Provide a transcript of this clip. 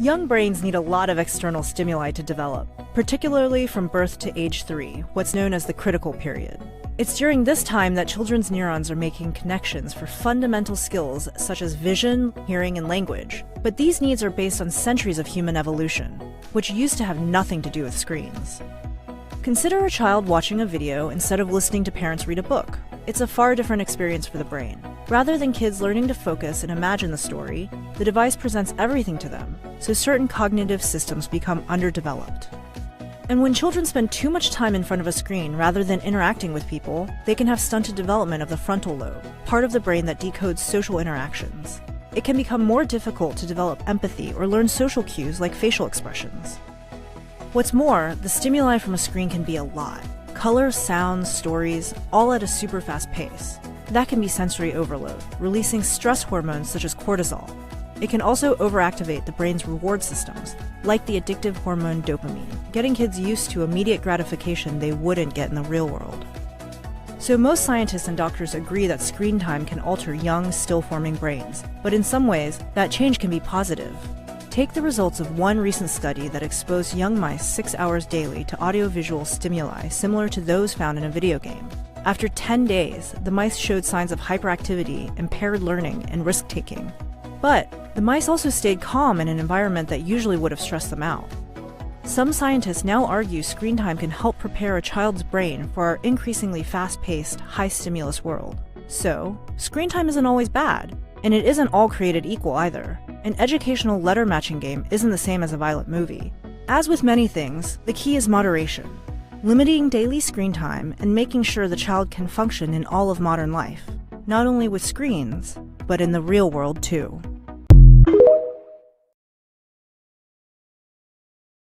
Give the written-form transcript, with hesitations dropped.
Young brains need a lot of external stimuli to develop, particularly from birth to age 3, what's known as the critical period. It's during this time that children's neurons are making connections for fundamental skills such as vision, hearing, and language. But these needs are based on centuries of human evolution, which used to have nothing to do with screens. Consider a child watching a video instead of listening to parents read a book. It's a far different experience for the brain. Rather than kids learning to focus and imagine the story, the device presents everything to them, so certain cognitive systems become underdeveloped. And when children spend too much time in front of a screen rather than interacting with people, they can have stunted development of the frontal lobe, part of the brain that decodes social interactions. It can become more difficult to develop empathy or learn social cues like facial expressions. What's more, the stimuli from a screen can be a lot. Colors, sounds, stories, all at a super fast pace. That can be sensory overload, releasing stress hormones such as cortisol. It can also overactivate the brain's reward systems, like the addictive hormone dopamine, getting kids used to immediate gratification they wouldn't get in the real world. So most scientists and doctors agree that screen time can alter young, still-forming brains, but in some ways, that change can be positive. Take the results of one recent study that exposed young mice 6 hours daily to audiovisual stimuli similar to those found in a video game. After 10 days, the mice showed signs of hyperactivity, impaired learning, and risk-taking. But the mice also stayed calm in an environment that usually would have stressed them out. Some scientists now argue screen time can help prepare a child's brain for our increasingly fast-paced, high-stimulus world. So, screen time isn't always bad, and it isn't all created equal either. An educational letter-matching game isn't the same as a violent movie. As with many things, the key is moderation. Limiting daily screen time and making sure the child can function in all of modern life, not only with screens, but in the real world too.